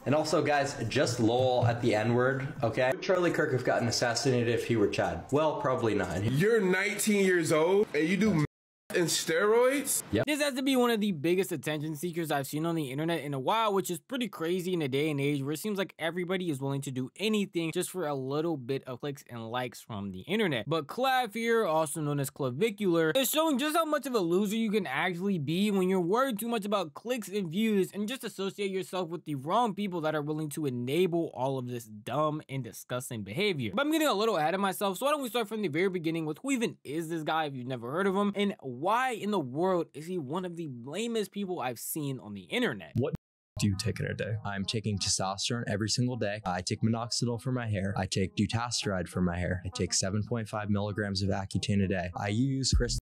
And also, guys, just lol at the N-word, okay? Would Charlie Kirk have gotten assassinated if he were Chad? Well, probably not. You're 19 years old and you do and steroids? Yep. This has to be one of the biggest attention seekers I've seen on the internet in a while, which is pretty crazy in a day and age where it seems like everybody is willing to do anything just for a little bit of clicks and likes from the internet. But Clavicular, also known as Clavicular, is showing just how much of a loser you can actually be when you're worried too much about clicks and views and just associate yourself with the wrong people that are willing to enable all of this dumb and disgusting behavior. But I'm getting a little ahead of myself, so why don't we start from the very beginning with who even is this guy if you've never heard of him, and why in the world is he one of the lamest people I've seen on the internet? What do you take in a day? I'm taking testosterone every single day. I take minoxidil for my hair. I take dutasteride for my hair. I take 7.5 milligrams of Accutane a day. I use crystal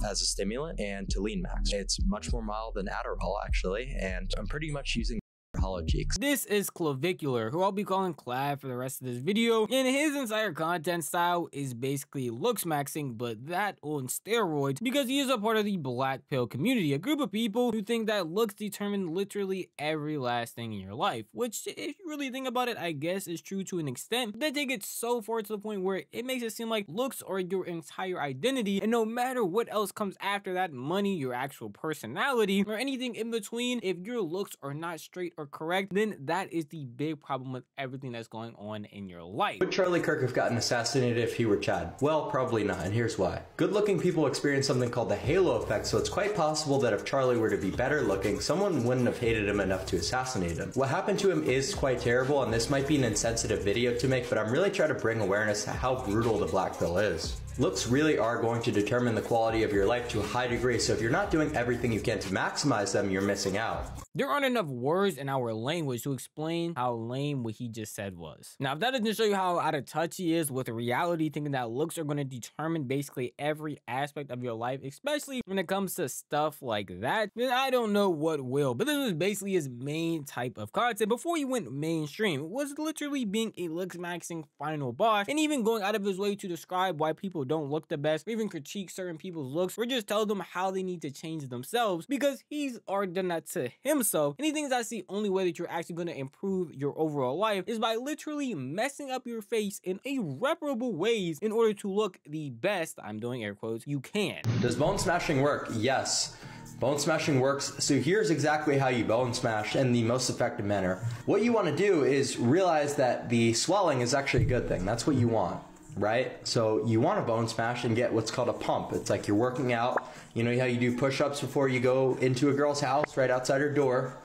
as a stimulant and Tolene Max. It's much more mild than Adderall, actually, and I'm pretty much using hollow cheeks. This is Clavicular, who I'll be calling Clav for the rest of this video, and his entire content style is basically looks maxing, but that on steroids, because he is a part of the black pill community, a group of people who think that looks determine literally every last thing in your life, which if you really think about it, I guess is true to an extent, but they take it so far to the point where it makes it seem like looks are your entire identity, and no matter what else comes after that, money, your actual personality, or anything in between, if your looks are not straight or correct, then that is the big problem with everything that's going on in your life. Would Charlie Kirk have gotten assassinated if he were Chad? Well, probably not, and here's why. Good-looking people experience something called the halo effect, so it's quite possible that if Charlie were to be better looking, someone wouldn't have hated him enough to assassinate him. What happened to him is quite terrible, and this might be an insensitive video to make, but I'm really trying to bring awareness to how brutal the black pill is. Looks really are going to determine the quality of your life to a high degree, so if you're not doing everything you can to maximize them, you're missing out. There aren't enough words in our language to explain how lame what he just said was. Now, if that doesn't show you how out of touch he is with reality, thinking that looks are going to determine basically every aspect of your life, especially when it comes to stuff like that, then I don't know what will. But this was basically his main type of content before he went mainstream. It was literally being a looks maxing final boss, and even going out of his way to describe why people don't look the best, or even critique certain people's looks, or just tell them how they need to change themselves, because he's already done that to himself. And he thinks that's the only way that you're actually going to improve your overall life is by literally messing up your face in irreparable ways in order to look the best, I'm doing air quotes, you can. Does bone smashing work? Yes. Bone smashing works. So here's exactly how you bone smash in the most effective manner. What you want to do is realize that the swelling is actually a good thing. That's what you want, right? So you want to bone smash and get what's called a pump. It's like you're working out. You know how you do push-ups before you go into a girl's house right outside her door.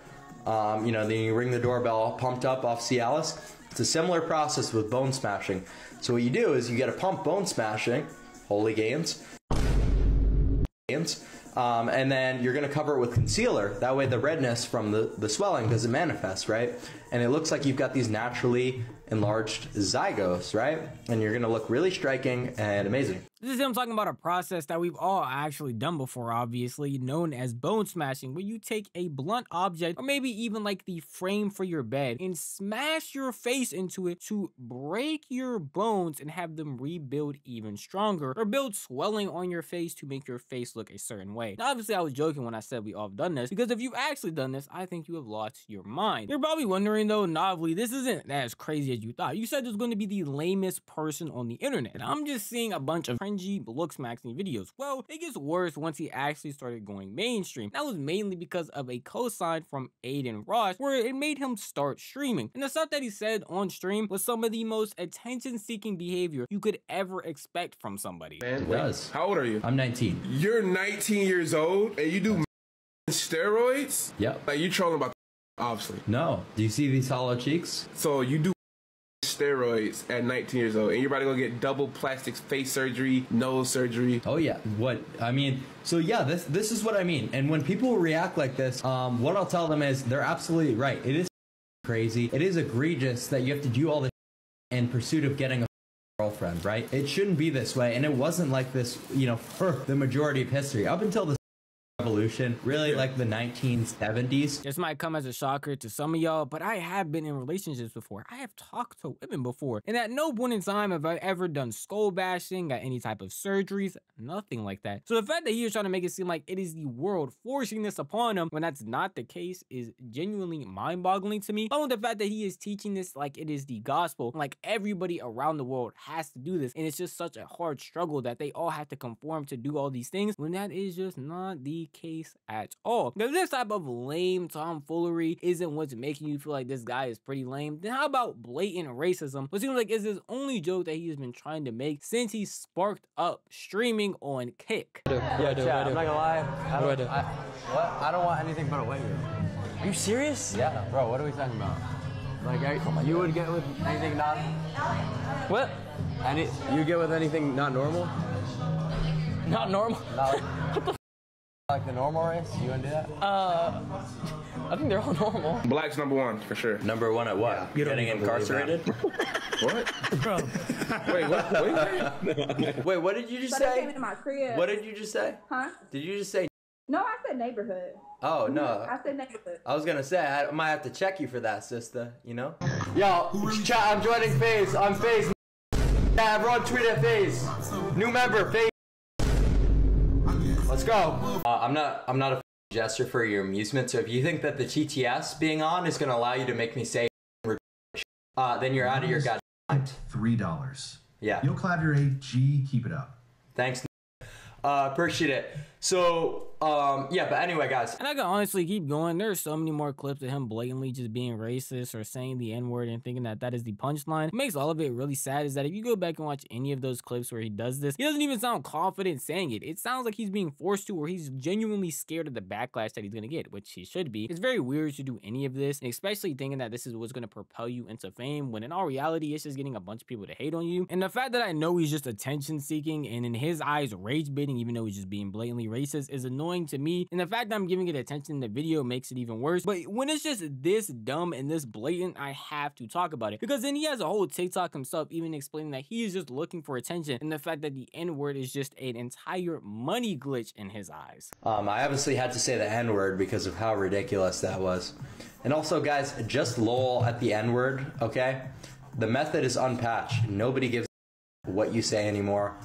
You know, then you ring the doorbell, pumped up off Cialis. It's a similar process with bone smashing. So what you do is you get a pump bone smashing, holy gains, and then you're going to cover it with concealer. That way the redness from the swelling doesn't manifest, right? And it looks like you've got these naturally enlarged zygotes, right? And you're going to look really striking and amazing. This is him talking about a process that we've all actually done before, obviously, known as bone smashing, where you take a blunt object, or maybe even like the frame for your bed, and smash your face into it to break your bones and have them rebuild even stronger, or build swelling on your face to make your face look a certain way. Now, obviously, I was joking when I said we all have done this, because if you've actually done this, I think you have lost your mind. You're probably wondering though, Novly, this isn't as crazy as you thought. You said there's going to be the lamest person on the internet, and I'm just seeing a bunch of cringy looks maxing videos. Well, it gets worse once he actually started going mainstream. That was mainly because of a cosign from Aiden Ross, where it made him start streaming. And the stuff that he said on stream was some of the most attention-seeking behavior you could ever expect from somebody. Man, It does. how old are you? I'm 19. You're 19 years old and you do steroids? Yep. Like you trolling about obviously. No. Do you see these hollow cheeks? So you do steroids at 19 years old and you're about to go get double plastic face surgery, nose surgery. Oh yeah. What I mean, so yeah, this is what I mean. And when people react like this, what I'll tell them is they're absolutely right. It is crazy. It is egregious that you have to do all this in pursuit of getting a girlfriend, right? It shouldn't be this way, and it wasn't like this, you know, for the majority of history. Up until this revolution, really like the 1970s. This might come as a shocker to some of y'all, but I have been in relationships before. I have talked to women before, and at no point in time have I ever done skull bashing, got any type of surgeries, nothing like that. So the fact that he is trying to make it seem like it is the world forcing this upon him when that's not the case is genuinely mind-boggling to me. Along with the fact that he is teaching this like it is the gospel, like everybody around the world has to do this, and it's just such a hard struggle that they all have to conform to do all these things when that is just not the case at all. Because this type of lame tomfoolery isn't what's making you feel like this guy is pretty lame, then how about blatant racism, which seems like is his only joke that he has been trying to make since he sparked up streaming on Kick. Yeah, I'm not gonna lie. I don't want anything but a wing. Are you serious? Yeah, bro. What are we talking about? Like, you would get with anything not. What? You get with anything not normal? Not normal? Not like the normal race? You wouldn't do that? I think they're all normal. Black's number one for sure. Number one at what? Yeah. Getting incarcerated? What? Bro. Wait, what? Wait, what did you just So they say? came into my crib. What did you just say? Huh? Did you just say? No, I said neighborhood. Oh, no. I said neighborhood. I was gonna say, I might have to check you for that, sister, you know? Yo, chat, I'm joining FaZe. I'm FaZe. Yeah, everyone tweet at FaZe. New member, FaZe. Let's go. I'm not a gesture for your amusement, so if you think that the TTS being on is gonna allow you to make me say then you're out of your goddamn mind. $3. Yeah. You'll clav your AG, keep it up. Thanks. Appreciate it. So, yeah, but anyway, guys. And I can honestly keep going. There's so many more clips of him blatantly just being racist or saying the N-word and thinking that that is the punchline. What makes all of it really sad is that if you go back and watch any of those clips where he does this, he doesn't even sound confident saying it. It sounds like he's being forced to, or he's genuinely scared of the backlash that he's gonna get, which he should be. It's very weird to do any of this, especially thinking that this is what's gonna propel you into fame, when in all reality, it's just getting a bunch of people to hate on you. And the fact that I know he's just attention seeking and in his eyes rage baiting, even though he's just being blatantly racist, is annoying to me, and the fact that I'm giving it attention in the video makes it even worse. But when it's just this dumb and this blatant, I have to talk about it, because then he has a whole TikTok himself even explaining that he is just looking for attention, and the fact that the N-word is just an entire money glitch in his eyes. I obviously had to say the N-word because of how ridiculous that was. And also, guys, just lol at the N-word, okay? The method is unpatched. Nobody gives what you say anymore.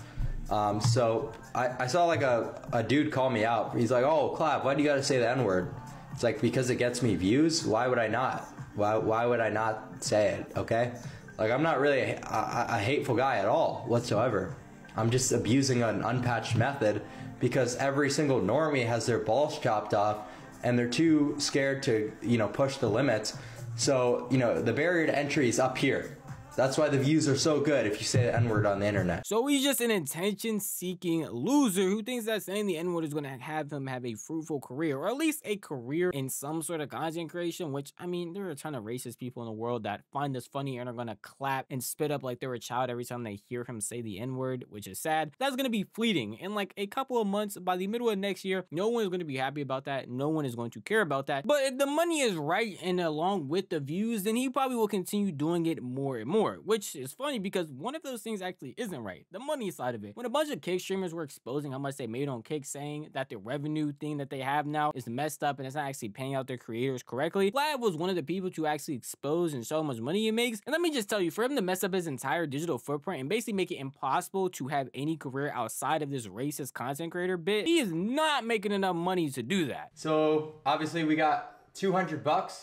So I saw like a dude call me out. He's like, "Oh, Clav, why do you gotta say the N-word?" It's like, because it gets me views. Why would I not? Why would I not say it? Okay, like I'm not really a hateful guy at all whatsoever. I'm just abusing an unpatched method because every single normie has their balls chopped off and they're too scared to, you know, push the limits. So, you know, the barrier to entry is up here. That's why the views are so good if you say the N-word on the internet. So he's just an attention-seeking loser who thinks that saying the N-word is going to have him have a fruitful career, or at least a career in some sort of content creation, which, I mean, there are a ton of racist people in the world that find this funny and are going to clap and spit up like they're a child every time they hear him say the N-word, which is sad. That's going to be fleeting. In like a couple of months, by the middle of next year, no one is going to be happy about that. No one is going to care about that. But if the money is right and along with the views, then he probably will continue doing it more and more. Which is funny because one of those things actually isn't right. The money side of it. When a bunch of Kick streamers were exposing how much they made on Kick, saying that the revenue thing that they have now is messed up and it's not actually paying out their creators correctly, Vlad was one of the people to actually expose and show how much money he makes. And let me just tell you, for him to mess up his entire digital footprint and basically make it impossible to have any career outside of this racist content creator bit, he is not making enough money to do that. So obviously we got $200.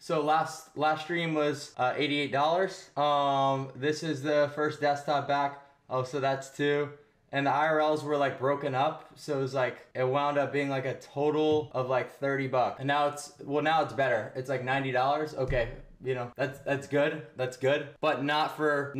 So last stream was $88. This is the first desktop back. Oh, so that's 2. And the IRLs were like broken up, so it was like it wound up being like a total of like $30. And now it's better. It's like $90. Okay, you know, that's good. That's good. But not for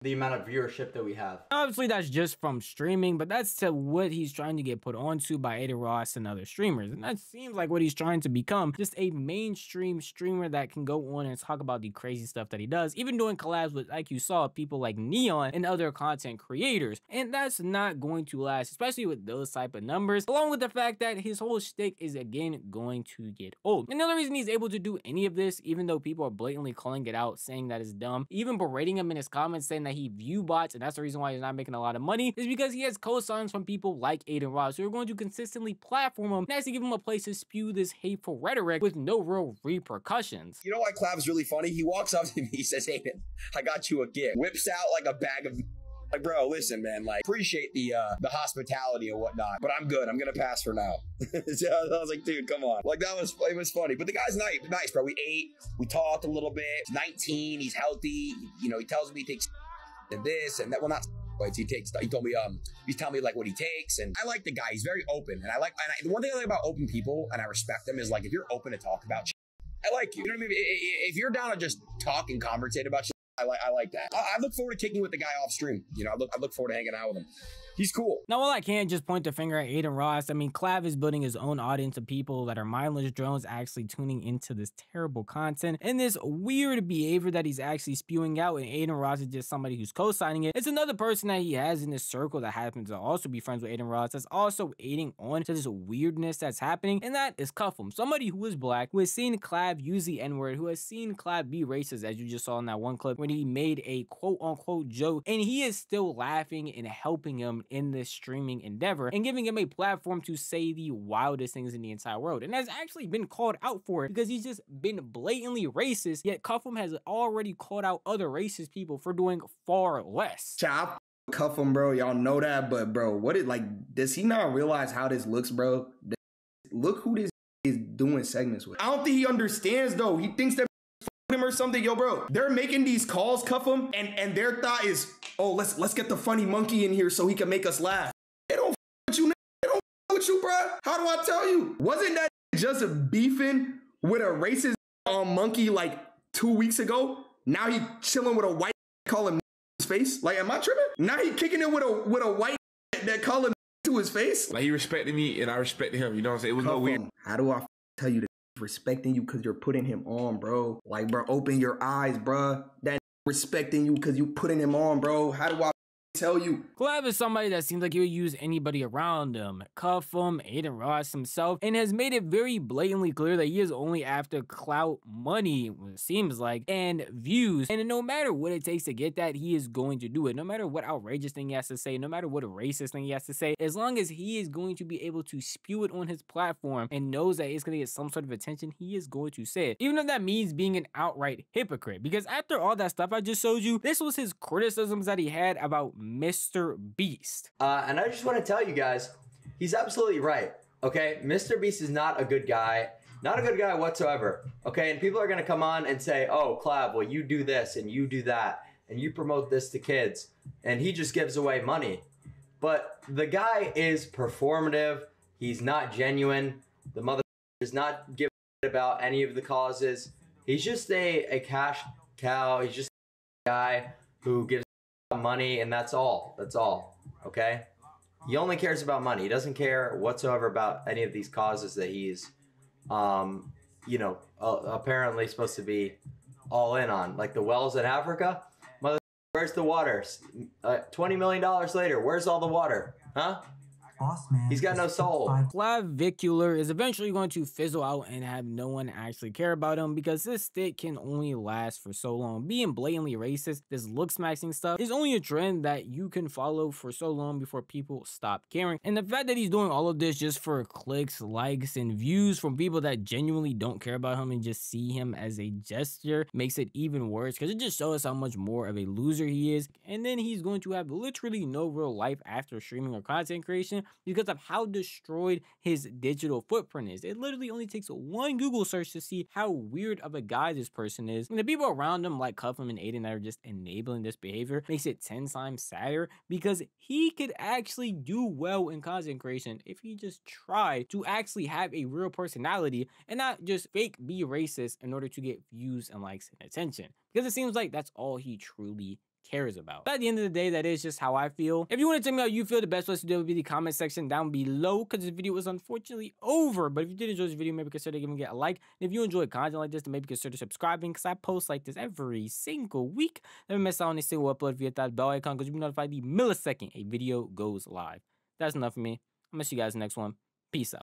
the amount of viewership that we have. Obviously, that's just from streaming, but that's to what he's trying to get put onto by Ada Ross and other streamers. And that seems like what he's trying to become, just a mainstream streamer that can go on and talk about the crazy stuff that he does, even doing collabs with, like you saw, people like Neon and other content creators. And that's not going to last, especially with those type of numbers, along with the fact that his whole shtick is again going to get old. And the other reason he's able to do any of this, even though people are blatantly calling it out, saying that it's dumb, even berating him in his comments, saying that that he view bots, and that's the reason why he's not making a lot of money, is because he has co-signs from people like Adin Ross who are going to consistently platform him and actually give him a place to spew this hateful rhetoric with no real repercussions. You know why Clav's really funny? He walks up to me, he says, "Aiden, I got you a gift." Whips out like a bag of, like, bro, listen, man, like, appreciate the hospitality and whatnot, but I'm good. I'm gonna pass for now. So I was like, dude, come on. Like, it was funny. But the guy's nice, bro. We ate, we talked a little bit. He's 19, he's healthy. You know, he tells me he takes and this and that. Well, not he told me, he's telling me like what he takes, and I like the guy. He's very open, and the one thing I like about open people, and I respect them, is like, if you're open to talk about shit, I like you. You know what I mean? If you're down to just talk and conversate about shit, I like that. I look forward to kicking with the guy off stream. You know, I look forward to hanging out with him. He's cool. Now, while I can't just point the finger at Adin Ross, I mean, Clav is building his own audience of people that are mindless drones actually tuning into this terrible content and this weird behavior that he's actually spewing out, and Adin Ross is just somebody who's co-signing it. It's another person that he has in his circle that happens to also be friends with Adin Ross that's also aiding on to this weirdness that's happening, and that is Cuffum, somebody who is black, who has seen Clav use the N-word, who has seen Clav be racist, as you just saw in that one clip when he made a quote-unquote joke, and he is still laughing and helping him in this streaming endeavor and giving him a platform to say the wildest things in the entire world, and has actually been called out for it because he's just been blatantly racist, yet Cuffum has already called out other racist people for doing far less. Chop, cuff him, bro. Y'all know that, but bro, does he not realize how this looks, bro? Look who this is doing segments with. I don't think he understands, though. He thinks that him or something. Yo, bro, they're making these calls, Cuffum, and their thought is, oh, let's get the funny monkey in here so he can make us laugh. They don't with you, they don't with you, bro. How do I tell you? Wasn't that just beefing with a racist monkey like 2 weeks ago? Now he chilling with a white call him his face. Like, am I tripping? Now he kicking it with a white that call him to his face. Like, he respected me and I respected him. You know what I'm saying? It was no weird. How do I tell you that respecting you because you're putting him on, bro? Like, bro, open your eyes, bro. That respecting you because you putting him on, bro. How do I tell you? Clav is somebody that seems like he would use anybody around him, Cuffum, Adin Ross himself, and has made it very blatantly clear that he is only after clout, money, it seems like, and views, and no matter what it takes to get that, he is going to do it. No matter what outrageous thing he has to say, no matter what racist thing he has to say, as long as he is going to be able to spew it on his platform and knows that it's going to get some sort of attention, he is going to say it, even if that means being an outright hypocrite. Because after all that stuff I just showed you, this was his criticisms that he had about Mr. Beast. And I just want to tell you guys, he's absolutely right. Okay, Mr. Beast is not a good guy. Not a good guy whatsoever. Okay, and people are going to come on and say, oh, Clav, well, you do this and you do that and you promote this to kids and he just gives away money. But the guy is performative. He's not genuine. The mother does not give a shit about any of the causes. He's just a cash cow. He's just a guy who gives money, and that's all. That's all. Okay? He only cares about money. He doesn't care whatsoever about any of these causes that he's, you know, apparently supposed to be all in on. Like the wells in Africa. Mother, where's the water? $20 million later, where's all the water? Huh? Boss man. He's got no soul. Clavicular is eventually going to fizzle out and have no one actually care about him because this stick can only last for so long. Being blatantly racist, this look smashing stuff is only a trend that you can follow for so long before people stop caring. And the fact that he's doing all of this just for clicks, likes, and views from people that genuinely don't care about him and just see him as a gesture makes it even worse because it just shows how much more of a loser he is. And then he's going to have literally no real life after streaming or content creation because of how destroyed his digital footprint is. It literally only takes one Google search to see how weird of a guy this person is. And the people around him like Cuffum and Adin that are just enabling this behavior makes it 10 times sadder because he could actually do well in content creation if he just tried to actually have a real personality and not just fake be racist in order to get views and likes and attention. Because it seems like that's all he truly cares about. But at the end of the day, that is just how I feel. If you want to tell me how you feel, the best place to do it would be the comment section down below because this video was unfortunately over. But if you did enjoy this video, maybe consider giving it a like. And if you enjoy content like this, then maybe consider subscribing because I post like this every single week. Never miss out on a single upload if you hit that bell icon because you'll be notified the millisecond a video goes live. That's enough for me. I'll miss you guys in the next one. Peace out.